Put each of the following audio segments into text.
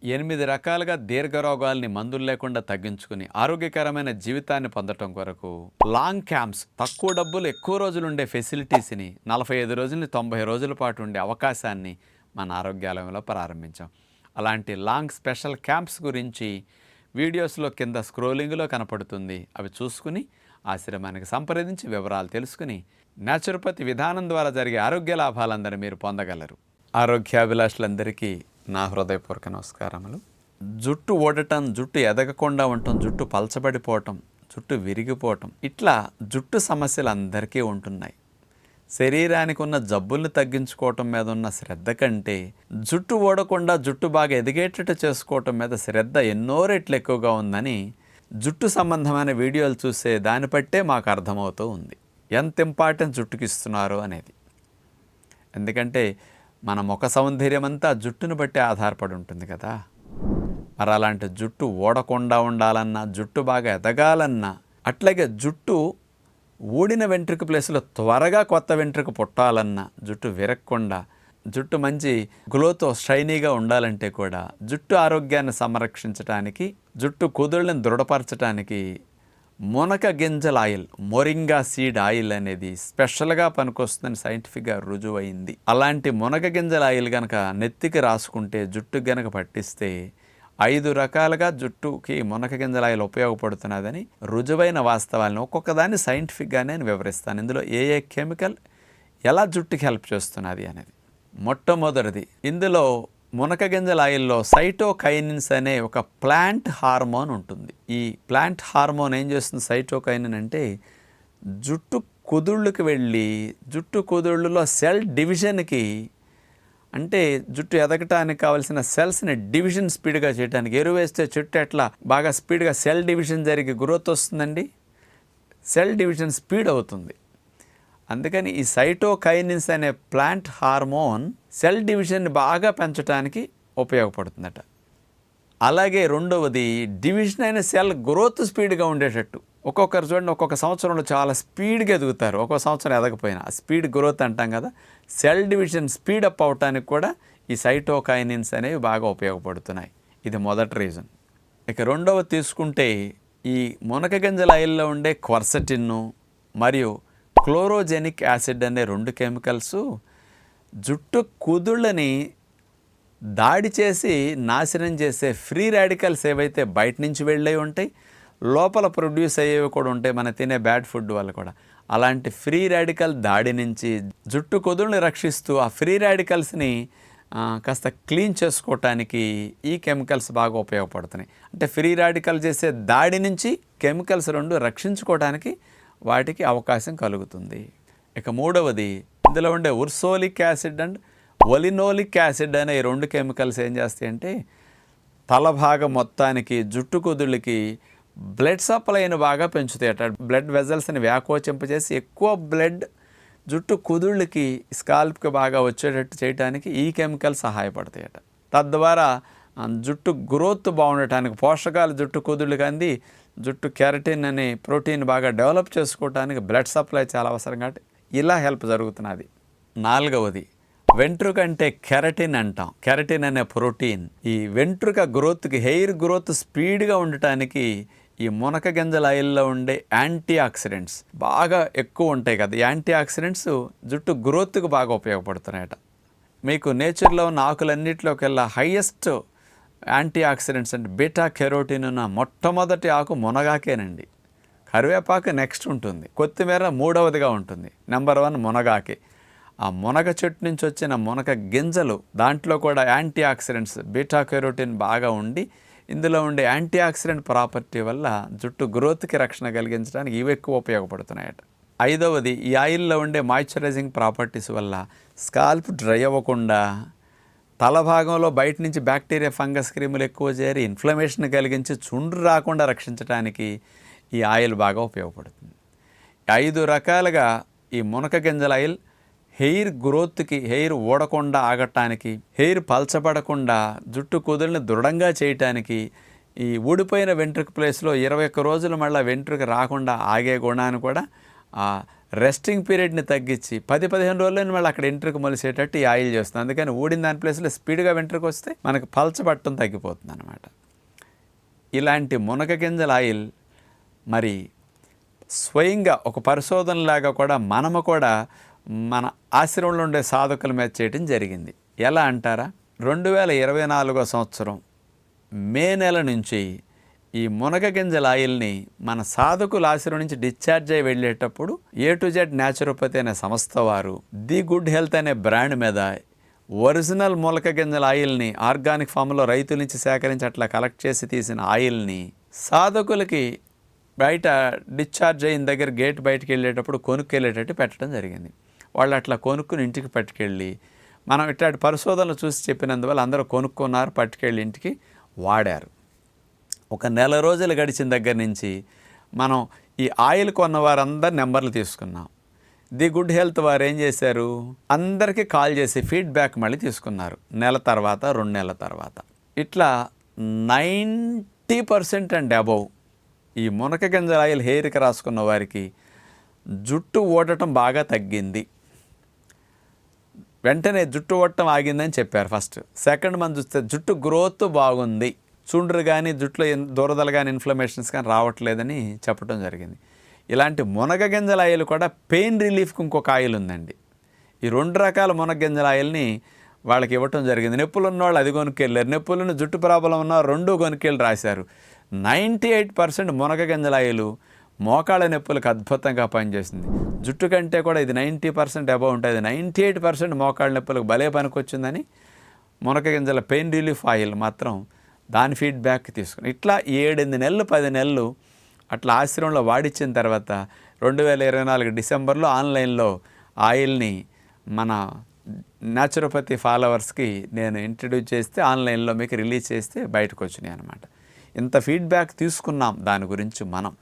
8 రకాలుగా దీర్ఘరోగాల్ని మందులు లేకుండా తగ్గించుకుని ఆరోగ్యకరమైన జీవితాన్ని పొందటం కొరకు లాంగ్ క్యాంప్స్, తక్కువ డబ్బులు ఎక్కువ రోజులు ఉండే ఫెసిలిటీస్ని 45 రోజులని 90 రోజుల పాటు ఉండే అవకాశాన్ని మన ఆరోగ్యాలయంలో ప్రారంభించాం. అలాంటి లాంగ్ స్పెషల్ క్యాంప్స్ గురించి వీడియోస్లో కింద స్క్రోలింగ్లో కనపడుతుంది. అవి చూసుకుని ఆశ్రమానికి సంప్రదించి వివరాలు తెలుసుకుని న్యాచురోపతి విధానం ద్వారా జరిగే ఆరోగ్య లాభాలందరూ మీరు పొందగలరు. ఆరోగ్యాభిలాషులందరికీ నా హృదయపూర్వక నమస్కారములు. జుట్టు ఊడటం, జుట్టు ఎదగకుండా ఉండటం, జుట్టు పలచబడిపోవటం, జుట్టు విరిగిపోవటం, ఇట్లా జుట్టు సమస్యలు అందరికీ ఉంటున్నాయి. శరీరానికి ఉన్న జబ్బుల్ని తగ్గించుకోవటం మీద ఉన్న శ్రద్ధ కంటే జుట్టు ఊడకుండా జుట్టు బాగా ఎదిగేటట్టు చేసుకోవటం మీద శ్రద్ధ ఎన్నో రెట్లు ఎక్కువగా ఉందని జుట్టు సంబంధమైన వీడియోలు చూసే దాన్ని బట్టే మాకు అర్థమవుతూ ఉంది ఎంత ఇంపార్టెన్స్ జుట్టుకి ఇస్తున్నారు అనేది. ఎందుకంటే మన ముఖ సౌందర్యం అంతా జుట్టును బట్టి ఆధారపడి ఉంటుంది కదా. మరి అలాంటి జుట్టు ఊడకుండా ఉండాలన్నా, జుట్టు బాగా ఎదగాలన్నా, అట్లాగే జుట్టు ఊడిన వెంట్రుక ప్లేస్లో త్వరగా కొత్త వెంట్రుక పుట్టాలన్నా, జుట్టు విరగకుండా, జుట్టు మంచి గ్లోతో షైనీగా ఉండాలంటే కూడా జుట్టు ఆరోగ్యాన్ని సంరక్షించడానికి, జుట్టు కుదుళ్ళని దృఢపరచడానికి మునక గింజల ఆయిల్, మొరింగా సీడ్ ఆయిల్ అనేది స్పెషల్గా పనికొస్తుందని సైంటిఫిక్గా రుజువైంది. అలాంటి మునగ గింజల ఆయిల్ కనుక నెత్తికి రాసుకుంటే, జుట్టు గనక పట్టిస్తే 5 రకాలుగా జుట్టుకి మునక గింజల ఆయిల్ ఉపయోగపడుతున్నదని రుజువైన వాస్తవాలను ఒక్కొక్కదాన్ని సైంటిఫిక్గా నేను వివరిస్తాను. ఇందులో ఏ కెమికల్ ఎలా జుట్టుకి హెల్ప్ చేస్తున్నది అనేది. మొట్టమొదటిది, ఇందులో మునక గింజల ఆయిల్లో సైటోకైనిన్స్ అనే ఒక ప్లాంట్ హార్మోన్ ఉంటుంది. ఈ ప్లాంట్ హార్మోన్ ఏం చేస్తుంది? సైటోకైనిన్ అంటే జుట్టు కుదుళ్ళకి వెళ్ళి జుట్టు కుదుళ్ళలో సెల్ డివిజన్కి, అంటే జుట్టు ఎదగటానికి కావాల్సిన సెల్స్ని డివిజన్ స్పీడ్గా చేయడానికి, ఎరువు వేస్తే చెట్టు ఎట్లా బాగా స్పీడ్గా సెల్ డివిజన్ జరిగి గ్రోత్ వస్తుందండి, సెల్ డివిజన్ స్పీడ్ అవుతుంది. అందుకని ఈ సైటోకైనిన్స్ అనే ప్లాంట్ హార్మోన్ సెల్ డివిజన్ని బాగా పెంచడానికి ఉపయోగపడుతుందట. అలాగే రెండవది, డివిజన్ అయిన సెల్ గ్రోత్ స్పీడ్గా ఉండేటట్టు. ఒక్కొక్కరు చూడండి, ఒక్కొక్క సంవత్సరంలో చాలా స్పీడ్గా ఎదుగుతారు, ఒక్కొక్క సంవత్సరం ఎదగపోయినా స్పీడ్ గ్రోత్ అంటాం కదా. సెల్ డివిజన్ స్పీడప్ అవటానికి కూడా ఈ సైటోకైనిన్స్ అనేవి బాగా ఉపయోగపడుతున్నాయి. ఇది మొదటి రీజన్. ఇక రెండవ తీసుకుంటే, ఈ మునక గింజల ఆయిల్లో ఉండే క్వర్సటిన్ను మరియు క్లోరోజెనిక్ యాసిడ్ అనే 2 కెమికల్స్ జుట్టు కుదుళ్ళని దాడి చేసి నాశనం చేసే ఫ్రీ రాడికల్స్ ఏవైతే బయట నుంచి వెళ్ళే ఉంటాయి, లోపల ప్రొడ్యూస్ అయ్యేవి కూడా ఉంటాయి మన తినే బ్యాడ్ ఫుడ్ వల్ల కూడా. అలాంటి ఫ్రీ రాడికల్ దాడి నుంచి జుట్టు కుదుళ్ళని రక్షిస్తూ ఆ ఫ్రీ రాడికల్స్ని కాస్త క్లీన్ చేసుకోవటానికి ఈ కెమికల్స్ బాగా ఉపయోగపడుతున్నాయి. అంటే ఫ్రీ రాడికల్ చేసే దాడి నుంచి కెమికల్స్ 2 రక్షించుకోవడానికి వాటికి అవకాశం కలుగుతుంది. ఇక మూడవది, ఇందులో ఉండే ఉర్సోలిక్ యాసిడ్ అండ్ ఒలినోలిక్ యాసిడ్ అనే 2 కెమికల్స్ ఏం చేస్తాయంటే తలభాగం మొత్తానికి జుట్టు కుదుళ్ళకి బ్లడ్ సప్లైని బాగా పెంచుతాయట. బ్లడ్ వెజల్స్ని వ్యాకోచింపజేసి ఎక్కువ బ్లడ్ జుట్టు కుదుళ్ళకి, స్కాల్ప్కి బాగా వచ్చేటట్టు చేయడానికి ఈ కెమికల్ సహాయపడతాయట. తద్వారా జుట్టు గ్రోత్ బాగుండటానికి, పోషకాలు జుట్టు కుదుళ్ళకి అంది జుట్టు కెరటిన్ అనే ప్రోటీన్ బాగా డెవలప్ చేసుకోవడానికి బ్లడ్ సప్లై చాలా అవసరం కాబట్టి ఇలా హెల్ప్ జరుగుతున్నది. నాలుగవది, వెంట్రుక అంటే కెరటిన్ అంటాం. కెరటిన్ అనే ప్రోటీన్ ఈ వెంట్రుక గ్రోత్కి, హెయిర్ గ్రోత్ స్పీడ్గా ఉండటానికి ఈ మునక గింజల ఆయిల్లో ఉండే యాంటీ ఆక్సిడెంట్స్ బాగా ఎక్కువ ఉంటాయి కదా. యాంటీ ఆక్సిడెంట్స్ జుట్టు గ్రోత్కి బాగా ఉపయోగపడుతున్నాయట. మీకు నేచర్లో ఉన్న ఆకులన్నింటిలోకెల్లా హైయెస్ట్ యాంటీ ఆక్సిడెంట్స్ అంటే బీటా కెరోటిన్ ఉన్న మొట్టమొదటి ఆకు మునగాకేనండి. కరివేపాకు నెక్స్ట్ ఉంటుంది, కొత్తిమీర మూడవదిగా ఉంటుంది, నెంబర్ 1 మునగాకే. ఆ మునగ చెట్టు నుంచి వచ్చిన మునగ గింజలు, దాంట్లో కూడా యాంటీ ఆక్సిడెంట్స్ బీటా కెరోటిన్ బాగా ఉండి, ఇందులో ఉండే యాంటీ ఆక్సిడెంట్ ప్రాపర్టీ వల్ల జుట్టు గ్రోత్కి రక్షణ కలిగించడానికి ఇవి ఎక్కువ ఉపయోగపడుతున్నాయట. ఐదవది, ఈ ఆయిల్లో ఉండే మాయిశ్చరైజింగ్ ప్రాపర్టీస్ వల్ల స్కాల్ప్ డ్రై అవ్వకుండా, తల భాగంలో బయట నుంచి బ్యాక్టీరియా, ఫంగస్ క్రిములు ఎక్కువ చేరి ఇన్ఫ్లమేషన్ కలిగించి చుండ్రు రాకుండా రక్షించడానికి ఈ ఆయిల్ బాగా ఉపయోగపడుతుంది. 5 రకాలుగా ఈ మునక గింజల ఆయిల్ హెయిర్ గ్రోత్కి, హెయిర్ ఊడకుండా ఆగటానికి, హెయిర్ పల్చబడకుండా జుట్టు కుదుళ్ళని దృఢంగా చేయటానికి, ఈ ఊడిపోయిన వెంట్రుక ప్లేస్లో 21 రోజులు మళ్ళీ వెంట్రుక రాకుండా ఆగే గుణాన్ని కూడా రెస్టింగ్ పీరియడ్ని తగ్గించి 10-15 రోజుల్లోనే మళ్ళీ అక్కడ వెంట్రుక మొలిసేటట్టు ఈ ఆయిల్ చేస్తుంది. అందుకని ఊడిన దాని ప్లేస్లో స్పీడ్గా వెంట్రుక వస్తే మనకు పలచబట్టం తగ్గిపోతుంది అనమాట. ఇలాంటి మునగ గింజల ఆయిల్ మరి స్వయంగా ఒక పరిశోధనలాగా కూడా మనము కూడా మన ఆశ్రమంలో ఉండే సాధకుల మీద చేయడం జరిగింది. ఎలా అంటారా, 2024 సంవత్సరం మే నెల నుంచి ఈ మునగ గింజల ఆయిల్ని మన సాధకుల ఆశ్రమం నుంచి డిశ్చార్జ్ అయ్యి వెళ్ళేటప్పుడు A-Z న్యాచురోపతి అనే సంస్థ వారు ది గుడ్ హెల్త్ అనే బ్రాండ్ మీద ఒరిజినల్ మునగ గింజల ఆయిల్ని ఆర్గానిక్ ఫామ్లో రైతుల నుంచి సేకరించి అట్లా కలెక్ట్ చేసి తీసిన ఆయిల్ని సాధకులకి బయట డిశ్చార్జ్ అయిన దగ్గర గేట్ బయటకు వెళ్ళేటప్పుడు కొనుక్కెళ్ళేటట్టు పెట్టడం జరిగింది. వాళ్ళు అట్లా కొనుక్కుని ఇంటికి పట్టుకెళ్ళి మనం ఇట్లాంటి పరిశోధనలు చూసి చెప్పినందువల్ల అందరూ కొనుక్కున్నారు, పట్టుకెళ్ళి ఇంటికి వాడారు. ఒక నెల రోజులు గడిచిన దగ్గర నుంచి మనం ఈ ఆయిల్ కొన్న వారందరి నెంబర్లు తీసుకున్నాం. ది గుడ్ హెల్త్ వారు ఏం చేశారు, అందరికీ కాల్ చేసి ఫీడ్బ్యాక్ మళ్ళీ తీసుకున్నారు. నెల తర్వాత, 2 నెలల తర్వాత ఇట్లా 90% అండ్ అబౌవ్ ఈ మునగ గింజల ఆయిల్ హెయిర్కి రాసుకున్న వారికి జుట్టు ఊడటం బాగా తగ్గింది. వెంటనే జుట్టు ఊడటం ఆగిందని చెప్పారు ఫస్ట్. సెకండ్ మనం చూస్తే జుట్టు గ్రోత్ బాగుంది, చుండ్రు కానీ జుట్టులో దురదలు కానీ ఇన్ఫ్లమేషన్స్ కానీ రావట్లేదని చెప్పడం జరిగింది. ఇలాంటి మునగ గింజల ఆయిల్ కూడా పెయిన్ రిలీఫ్కి ఇంకొక ఆయిల్ ఉందండి. ఈ 2 రకాల మునగ గింజల ఆయిల్ని వాళ్ళకి ఇవ్వటం జరిగింది. నొప్పులు ఉన్నవాళ్ళు అది కొనుక్కెళ్ళారు, నొప్పులను జుట్టు ప్రాబ్లం ఉన్న 2 కొనుక్కెళ్ళి రాశారు. 98% మునగ గింజల ఆయిల్ మోకాళ్ళ నొప్పులకు అద్భుతంగా పనిచేసింది. జుట్టు కంటే కూడా ఇది 90% అబౌవ్ ఉంటుంది. 98% మోకాళ్ళ నొప్పులకు భలే పనికొచ్చిందని మునగ గింజల పెయిన్ రిలీఫ్ ఆయిల్ మాత్రం దాని ఫీడ్బ్యాక్ తీసుకుని ఇట్లా 7-8 నెలలు 10 నెలలు అట్లా ఆశ్రమంలో వాడిచ్చిన తర్వాత 2024 డిసెంబర్లో ఆన్లైన్లో ఆయిల్ని మన న్యాచురోపతి ఫాలోవర్స్కి నేను ఇంట్రడ్యూస్ చేస్తే ఆన్లైన్లో మీకు రిలీజ్ చేస్తే బయటకు వచ్చినాయి అనమాట. ఇంత ఫీడ్బ్యాక్ తీసుకున్నాం దాని గురించి మనం.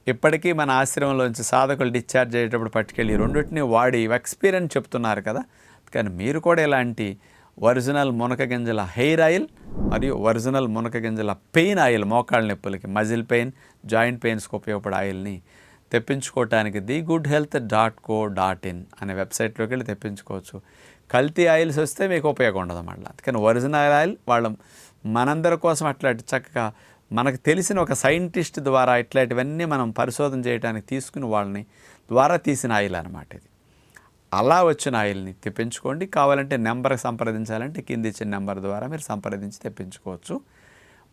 ఇప్పటికీ మన ఆశ్రమంలోంచి సాధకులు డిశ్చార్జ్ అయ్యేటప్పుడు పట్టుకెళ్ళి 2టిని వాడి ఎక్స్పీరియన్స్ చెప్తున్నారు కదా. కానీ మీరు కూడా ఇలాంటి ఒరిజినల్ మునగ గింజల హెయిర్ ఆయిల్ మరియు ఒరిజినల్ మునగ గింజల పెయిన్ ఆయిల్, మోకాళ్ళ నొప్పులకి, మజిల్ పెయిన్, జాయింట్ పెయిన్స్కి ఉపయోగపడే ఆయిల్ని తెప్పించుకోవటానికి thegoodhealth.co.in అనే వెబ్సైట్లోకి వెళ్ళి తెప్పించుకోవచ్చు. కల్తీ ఆయిల్స్ వస్తే మీకు ఉపయోగం ఉండదు మళ్ళీ. అందుకని ఒరిజినల్ ఆయిల్ వాళ్ళ మనందరి కోసం అట్లాంటి చక్కగా మనకు తెలిసిన ఒక సైంటిస్ట్ ద్వారా ఇట్లాంటివన్నీ మనం పరిశోధన చేయడానికి తీసుకుని వాళ్ళని ద్వారా తీసిన ఆయిల్ అనమాట ఇది. అలా వచ్చిన ఆయిల్ని తెప్పించుకోండి. కావాలంటే నెంబర్కి సంప్రదించాలంటే కింద ఇచ్చిన నెంబర్ ద్వారా మీరు సంప్రదించి తెప్పించుకోవచ్చు.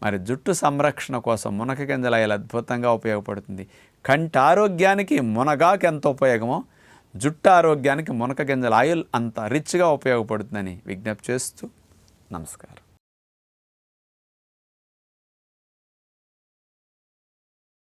మరి జుట్టు సంరక్షణ కోసం మునగ గింజల ఆయిల్ అద్భుతంగా ఉపయోగపడుతుంది. కంటి ఆరోగ్యానికి మునగాకు ఎంత ఉపయోగమో జుట్టు ఆరోగ్యానికి మునగ గింజల ఆయిల్ అంత రిచ్గా ఉపయోగపడుతుందని విజ్ఞప్తి చేస్తూ నమస్కారం.